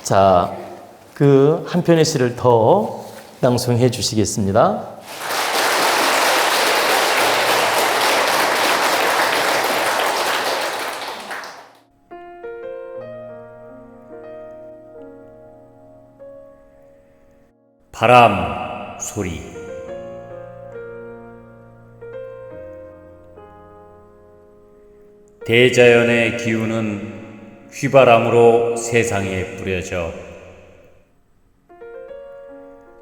자, 그 한 편의 시를 더 낭송해 주시겠습니다. 바람 소리. 대자연의 기운은 휘바람으로 세상에 뿌려져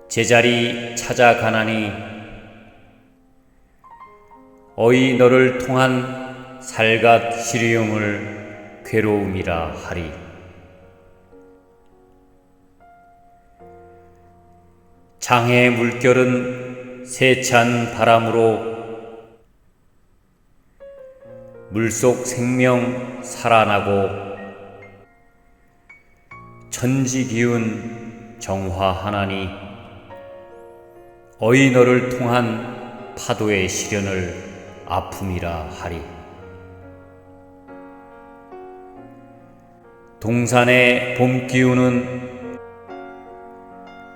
제자리 찾아가나니 어이 너를 통한 살갗 시리움을 괴로움이라 하리. 장의 물결은 세찬 바람으로 물속 생명 살아나고 천지 기운 정화하나니 어이 너를 통한 파도의 시련을 아픔이라 하리. 동산의 봄 기운은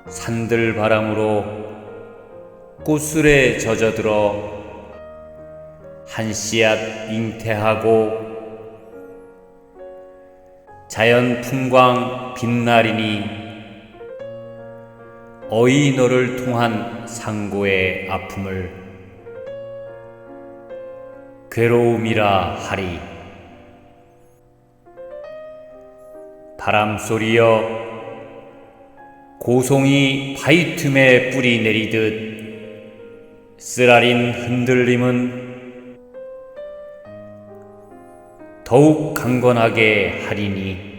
산들 바람으로 꽃술에 젖어들어 한 씨앗 잉태하고 자연 풍광 빛나리니 어이 너를 통한 상고의 아픔을 괴로움이라 하리. 바람소리여 고송이 바위 틈에 뿌리 내리듯 쓰라린 흔들림은 더욱 강건하게 하리니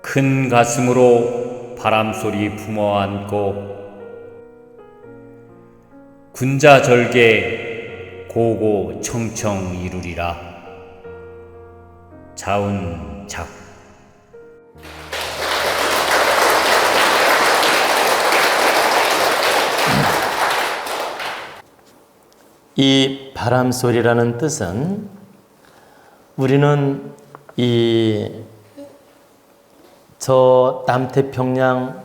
큰 가슴으로 바람소리 품어 안고 군자절개 고고 청청 이루리라. 자운작. 이 바람소리라는 뜻은 우리는 저 남태평양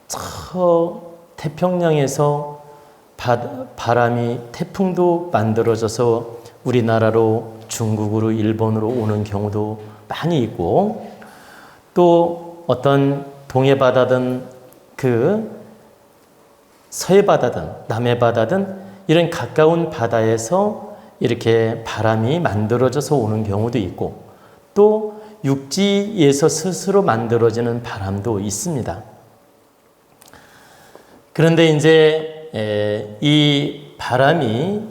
저 태평양에서 바람이 태풍도 만들어져서 우리나라로 중국으로 일본으로 오는 경우도 많이 있고 또 어떤 동해바다든 그 서해바다든 남해바다든 이런 가까운 바다에서 이렇게 바람이 만들어져서 오는 경우도 있고 또 육지에서 스스로 만들어지는 바람도 있습니다. 그런데 이제 이 바람이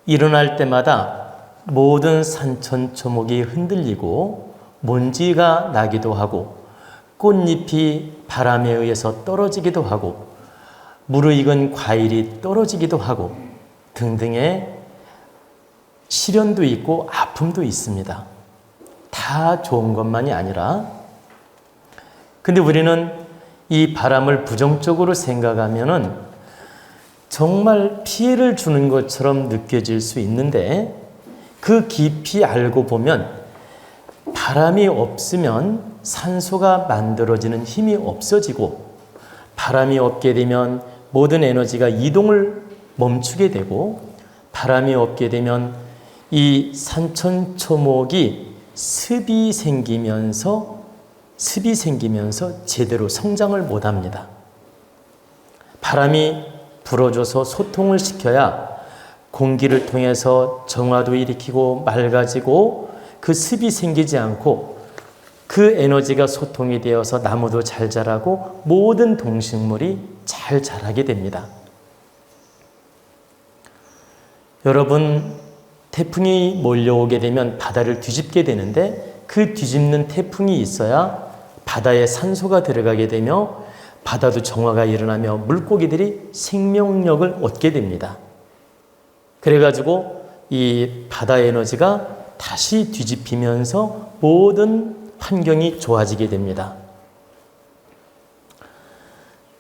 일어날 때마다 모든 산천초목이 흔들리고 먼지가 나기도 하고 꽃잎이 바람에 의해서 떨어지기도 하고 무르익은 과일이 떨어지기도 하고 등등의 시련도 있고 아픔도 있습니다. 다 좋은 것만이 아니라 근데 우리는 이 바람을 부정적으로 생각하면은 정말 피해를 주는 것처럼 느껴질 수 있는데 그 깊이 알고 보면 바람이 없으면 산소가 만들어지는 힘이 없어지고 바람이 없게 되면 모든 에너지가 이동을 멈추게 되고 바람이 없게 되면 이 산천초목이 습이 생기면서 제대로 성장을 못합니다. 바람이 불어줘서 소통을 시켜야 공기를 통해서 정화도 일으키고 맑아지고 그 습이 생기지 않고 그 에너지가 소통이 되어서 나무도 잘 자라고 모든 동식물이 잘 자라게 됩니다. 여러분, 태풍이 몰려오게 되면 바다를 뒤집게 되는데 그 뒤집는 태풍이 있어야 바다에 산소가 들어가게 되며 바다도 정화가 일어나며 물고기들이 생명력을 얻게 됩니다. 그래가지고 이 바다 에너지가 다시 뒤집히면서 모든 환경이 좋아지게 됩니다.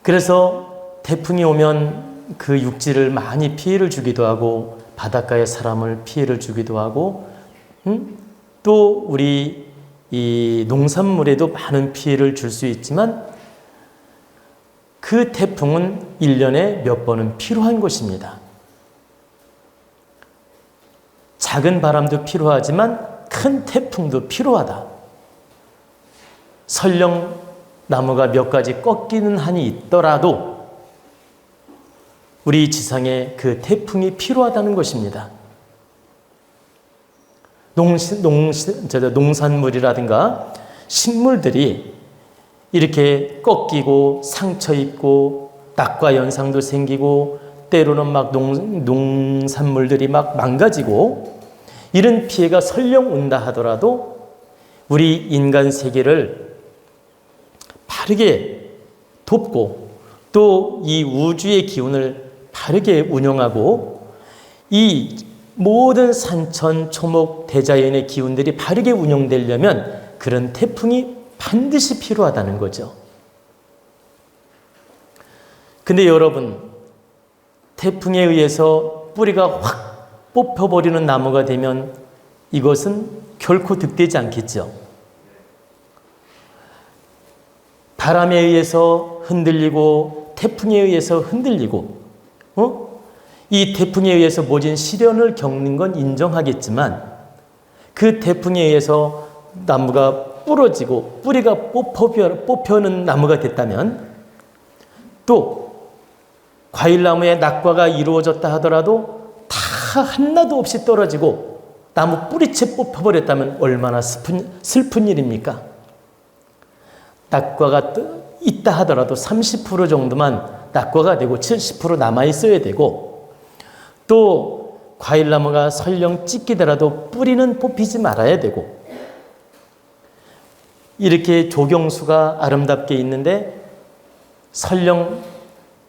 그래서 태풍이 오면 그 육지를 많이 피해를 주기도 하고 바닷가의 사람을 피해를 주기도 하고 또 우리 이 농산물에도 많은 피해를 줄 수 있지만 그 태풍은 1년에 몇 번은 필요한 것입니다. 작은 바람도 필요하지만 큰 태풍도 필요하다. 설령 나무가 몇 가지 꺾이는 한이 있더라도 우리 지상에 그 태풍이 필요하다는 것입니다. 농산물이라든가 식물들이 이렇게 꺾이고 상처 입고 낙과 연상도 생기고 때로는 막 농산물들이 막 망가지고 이런 피해가 설령 온다 하더라도 우리 인간 세계를 바르게 돕고 또 이 우주의 기운을 바르게 운영하고 이 모든 산천, 초목, 대자연의 기운들이 바르게 운영되려면 그런 태풍이 반드시 필요하다는 거죠. 근데 여러분, 태풍에 의해서 뿌리가 확 뽑혀버리는 나무가 되면 이것은 결코 득되지 않겠죠. 바람에 의해서 흔들리고 태풍에 의해서 흔들리고 이 태풍에 의해서 모진 시련을 겪는 건 인정하겠지만 그 태풍에 의해서 나무가 부러지고 뿌리가 뽑혀는 나무가 됐다면 또 과일나무에 낙과가 이루어졌다 하더라도 다 하나도 없이 떨어지고 나무 뿌리채 뽑혀버렸다면 얼마나 슬픈 일입니까? 낙과가 있다 하더라도 30% 정도만 낙과가 되고 70% 남아있어야 되고 또 과일나무가 설령 찢기더라도 뿌리는 뽑히지 말아야 되고 이렇게 조경수가 아름답게 있는데 설령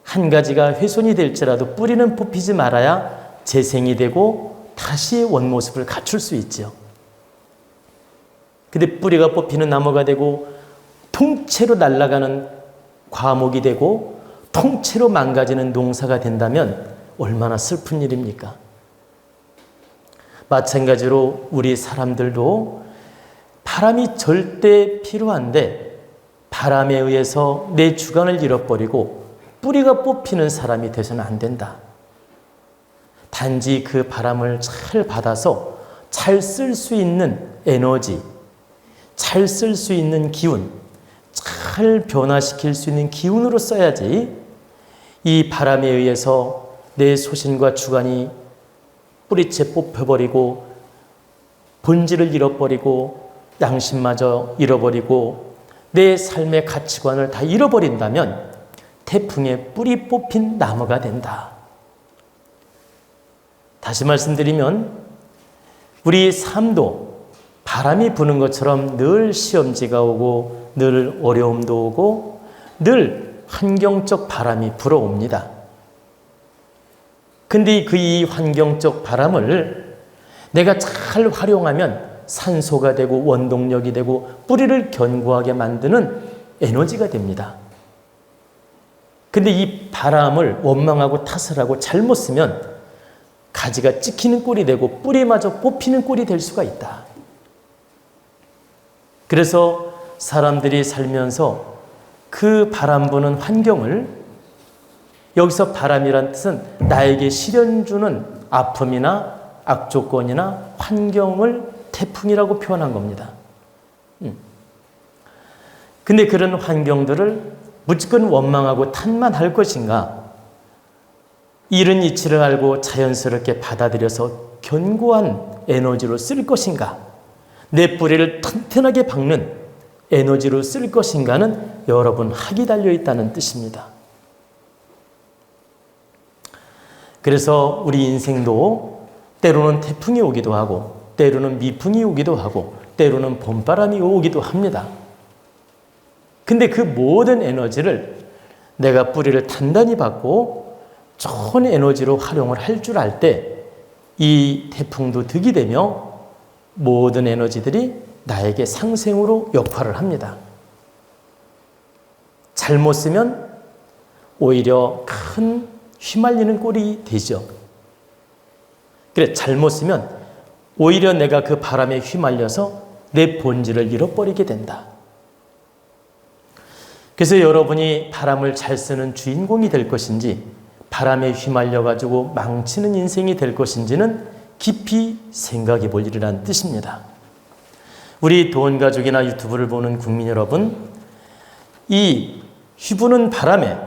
한 가지가 훼손이 될지라도 뿌리는 뽑히지 말아야 재생이 되고 다시 원모습을 갖출 수 있죠. 근데 뿌리가 뽑히는 나무가 되고 통째로 날아가는 과목이 되고 통째로 망가지는 농사가 된다면 얼마나 슬픈 일입니까? 마찬가지로 우리 사람들도 바람이 절대 필요한데 바람에 의해서 내 주관을 잃어버리고 뿌리가 뽑히는 사람이 돼서는 안 된다. 단지 그 바람을 잘 받아서 잘 쓸 수 있는 에너지, 잘 쓸 수 있는 기운, 잘 변화시킬 수 있는 기운으로 써야지 이 바람에 의해서 내 소신과 주관이 뿌리채 뽑혀버리고 본질을 잃어버리고 양심마저 잃어버리고 내 삶의 가치관을 다 잃어버린다면 태풍에 뿌리 뽑힌 나무가 된다. 다시 말씀드리면 우리 삶도 바람이 부는 것처럼 늘 시험지가 오고 늘 어려움도 오고 늘 환경적 바람이 불어옵니다. 근데 이 환경적 바람을 내가 잘 활용하면 산소가 되고 원동력이 되고 뿌리를 견고하게 만드는 에너지가 됩니다. 근데 이 바람을 원망하고 탓을 하고 잘못 쓰면 가지가 찍히는 꼴이 되고 뿌리마저 뽑히는 꼴이 될 수가 있다. 그래서 사람들이 살면서 그 바람 부는 환경을 여기서 바람이란 뜻은 나에게 시련 주는 아픔이나 악조건이나 환경을 태풍이라고 표현한 겁니다. 근데 그런 환경들을 무조건 원망하고 탓만 할 것인가? 이런 이치를 알고 자연스럽게 받아들여서 견고한 에너지로 쓸 것인가? 내 뿌리를 튼튼하게 박는 에너지로 쓸 것인가는 여러분 학이 달려있다는 뜻입니다. 그래서 우리 인생도 때로는 태풍이 오기도 하고 때로는 미풍이 오기도 하고 때로는 봄바람이 오기도 합니다. 근데 그 모든 에너지를 내가 뿌리를 단단히 받고 좋은 에너지로 활용을 할 줄 알 때 이 태풍도 득이 되며 모든 에너지들이 나에게 상생으로 역할을 합니다. 잘못 쓰면 오히려 큰 휘말리는 꼴이 되죠. 그래, 잘못 쓰면 오히려 내가 그 바람에 휘말려서 내 본질을 잃어버리게 된다. 그래서 여러분이 바람을 잘 쓰는 주인공이 될 것인지 바람에 휘말려가지고 망치는 인생이 될 것인지는 깊이 생각해 볼 일이라는 뜻입니다. 우리 도원가족이나 유튜브를 보는 국민 여러분, 이 휘부는 바람에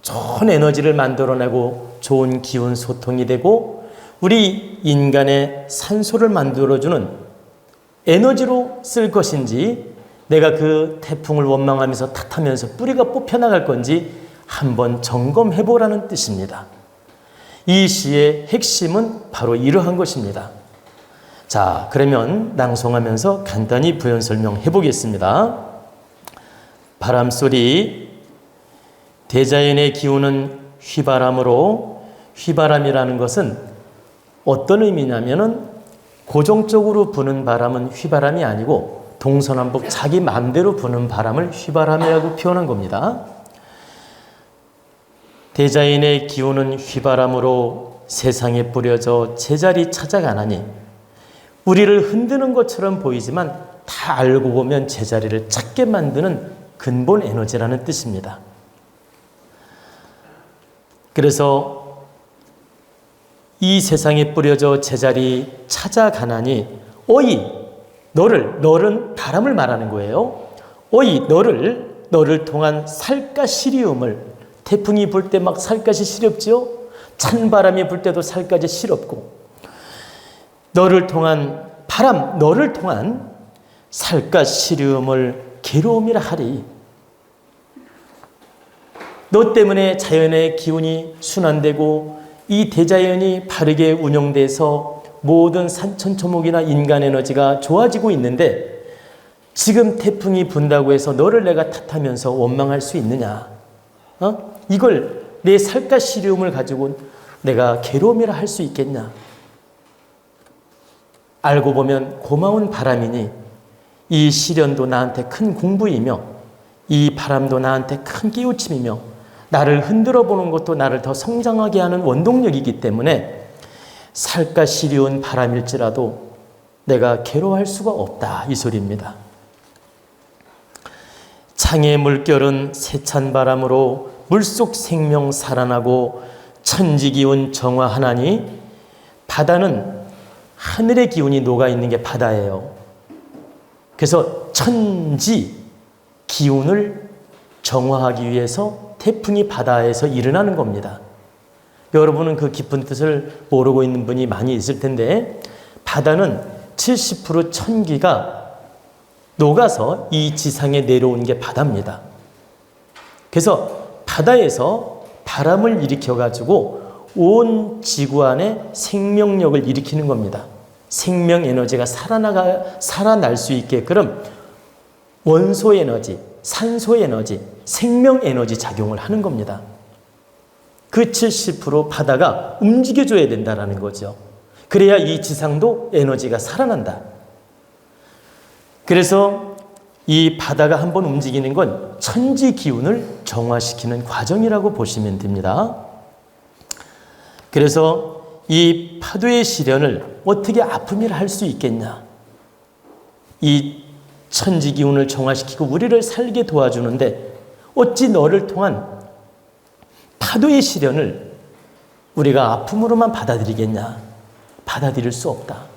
좋은 에너지를 만들어내고 좋은 기운 소통이 되고 우리 인간의 산소를 만들어주는 에너지로 쓸 것인지 내가 그 태풍을 원망하면서 탓하면서 뿌리가 뽑혀나갈 건지 한번 점검해 보라는 뜻입니다. 이 시의 핵심은 바로 이러한 것입니다. 자, 그러면 낭송하면서 간단히 부연 설명해 보겠습니다. 바람소리, 대자연의 기운은 휘바람으로, 휘바람이라는 것은 어떤 의미냐면은 고정적으로 부는 바람은 휘바람이 아니고 동서남북 자기 마음대로 부는 바람을 휘바람이라고 표현한 겁니다. 대자연의 기운은 휘바람으로 세상에 뿌려져 제자리 찾아가나니, 우리를 흔드는 것처럼 보이지만 다 알고 보면 제자리를 찾게 만드는 근본 에너지라는 뜻입니다. 그래서 이 세상에 뿌려져 제자리 찾아가나니, 어이 너는 바람을 말하는 거예요. 어이 너를 통한 살갗시리움을, 태풍이 불 때 막 살갗이 시렵지요. 찬바람이 불 때도 살갗이 시렵고, 너를 통한 바람, 너를 통한 살갗시리움을 괴로움이라 하리. 너 때문에 자연의 기운이 순환되고 이 대자연이 바르게 운영돼서 모든 산천초목이나 인간 에너지가 좋아지고 있는데, 지금 태풍이 분다고 해서 너를 내가 탓하면서 원망할 수 있느냐? 이걸 내 살갗시리움을 가지고 내가 괴로움이라 할 수 있겠냐? 알고 보면 고마운 바람이니 이 시련도 나한테 큰 공부이며 이 바람도 나한테 큰 깨우침이며 나를 흔들어 보는 것도 나를 더 성장하게 하는 원동력이기 때문에 살갗시리운 바람일지라도 내가 괴로워할 수가 없다, 이 소리입니다. 창의 물결은 세찬 바람으로 물속 생명 살아나고 천지기운 정화하나니, 바다는 하늘의 기운이 녹아있는 게 바다예요. 그래서 천지 기운을 정화하기 위해서 태풍이 바다에서 일어나는 겁니다. 여러분은 그 깊은 뜻을 모르고 있는 분이 많이 있을 텐데, 바다는 70% 천기가 녹아서 이 지상에 내려온 게 바다입니다. 그래서 바다에서 바람을 일으켜가지고 온 지구 안에 생명력을 일으키는 겁니다. 생명 에너지가 살아날 수 있게끔 원소 에너지, 산소 에너지, 생명 에너지 작용을 하는 겁니다. 그 70% 바다가 움직여줘야 된다는 거죠. 그래야 이 지상도 에너지가 살아난다. 그래서 이 바다가 한번 움직이는 건 천지 기운을 정화시키는 과정이라고 보시면 됩니다. 그래서 이 파도의 시련을 어떻게 아픔이라 할 수 있겠냐? 이 천지 기운을 정화시키고 우리를 살게 도와주는데 어찌 너를 통한 파도의 시련을 우리가 아픔으로만 받아들이겠냐? 받아들일 수 없다.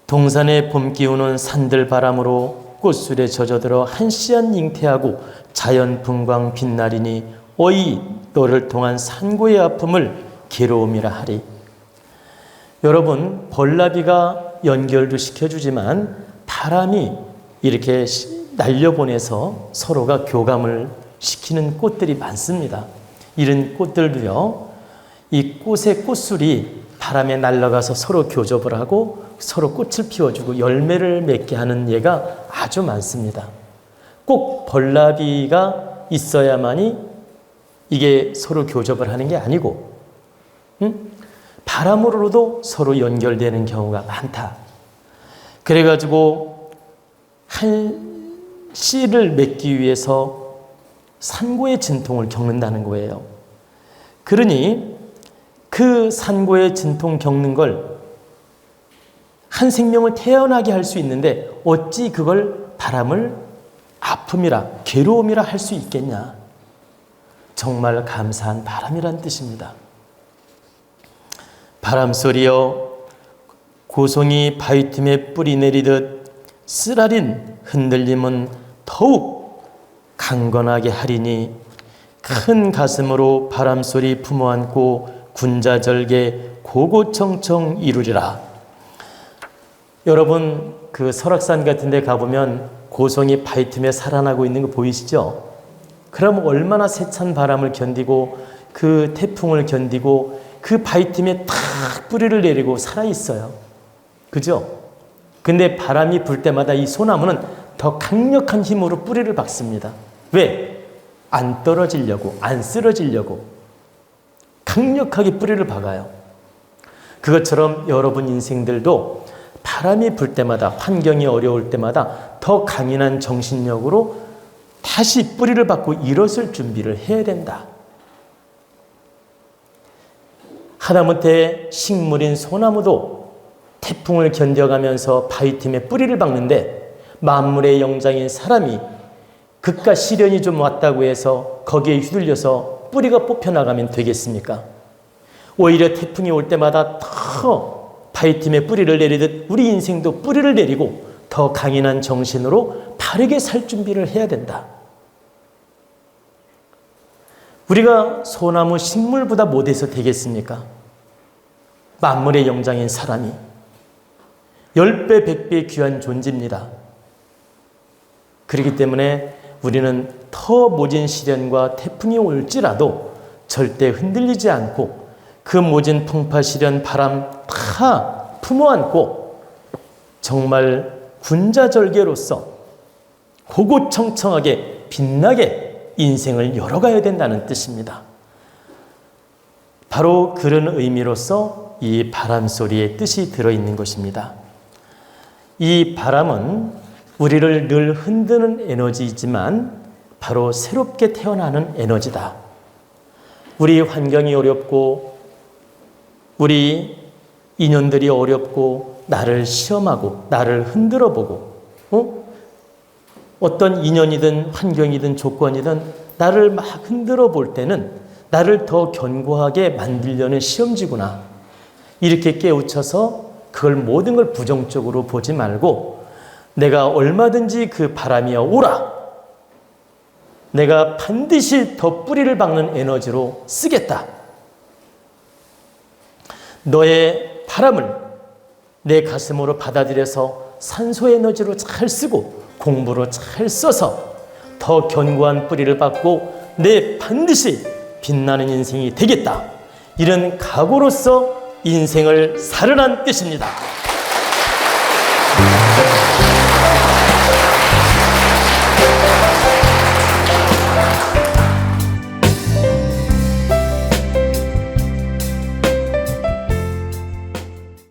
동산의 봄 기운은 산들 바람으로 꽃술에 젖어들어 한시한 잉태하고 자연 풍광 빛나리니, 어이 너를 통한 산고의 아픔을 괴로움이라 하리. 여러분, 벌나비가 연결도 시켜주지만 바람이 이렇게 날려보내서 서로가 교감을 시키는 꽃들이 많습니다. 이런 꽃들도요, 이 꽃의 꽃술이 바람에 날아가서 서로 교접을 하고 서로 꽃을 피워주고 열매를 맺게 하는 예가 아주 많습니다. 꼭 벌나비가 있어야만이 이게 서로 교접을 하는 게 아니고, 바람으로도 서로 연결되는 경우가 많다. 그래가지고 한 씨를 맺기 위해서 산고의 진통을 겪는다는 거예요. 그러니 그 산고의 진통 겪는 걸 한 생명을 태어나게 할 수 있는데 어찌 그걸 바람을 아픔이라 괴로움이라 할 수 있겠냐. 정말 감사한 바람이란 뜻입니다. 바람소리여 고송이 바위 틈에 뿌리 내리듯 쓰라린 흔들림은 더욱 강건하게 하리니 큰 가슴으로 바람소리 품어안고 군자절개 고고청청 이루리라. 여러분 그 설악산 같은 데 가보면 고송이 바위 틈에 살아나고 있는 거 보이시죠? 그럼 얼마나 세찬 바람을 견디고 그 태풍을 견디고 그 바위 틈에 탁 뿌리를 내리고 살아있어요. 그죠? 근데 바람이 불 때마다 이 소나무는 더 강력한 힘으로 뿌리를 박습니다. 왜? 안 떨어지려고, 안 쓰러지려고 강력하게 뿌리를 박아요. 그것처럼 여러분 인생들도 바람이 불 때마다, 환경이 어려울 때마다 더 강인한 정신력으로 다시 뿌리를 박고 일어설 준비를 해야 된다. 하다못해 식물인 소나무도 태풍을 견뎌가면서 바위 틈에 뿌리를 박는데 만물의 영장인 사람이 극과 시련이 좀 왔다고 해서 거기에 휘둘려서 뿌리가 뽑혀나가면 되겠습니까? 오히려 태풍이 올 때마다 더 바위 틈에 뿌리를 내리듯 우리 인생도 뿌리를 내리고 더 강인한 정신으로 바르게 살 준비를 해야 된다. 우리가 소나무 식물보다 못해서 되겠습니까? 만물의 영장인 사람이 10배, 100배 귀한 존재입니다. 그렇기 때문에 우리는 더 모진 시련과 태풍이 올지라도 절대 흔들리지 않고 그 모진 풍파, 시련, 바람 다 품어안고 정말 군자절개로서 고고청청하게 빛나게 인생을 열어가야 된다는 뜻입니다. 바로 그런 의미로서 이 바람소리의 뜻이 들어있는 것입니다. 이 바람은 우리를 늘 흔드는 에너지이지만 바로 새롭게 태어나는 에너지다. 우리 환경이 어렵고 우리 인연들이 어렵고 나를 시험하고 나를 흔들어 보고 어떤 인연이든 환경이든 조건이든 나를 막 흔들어 볼 때는 나를 더 견고하게 만들려는 시험지구나. 이렇게 깨우쳐서 그걸 모든 걸 부정적으로 보지 말고 내가 얼마든지 그 바람이여 오라. 내가 반드시 더 뿌리를 박는 에너지로 쓰겠다. 너의 바람을 내 가슴으로 받아들여서 산소 에너지로 잘 쓰고 공부로 잘 써서 더 견고한 뿌리를 박고 내 반드시 빛나는 인생이 되겠다. 이런 각오로서 인생을 살으란 뜻입니다.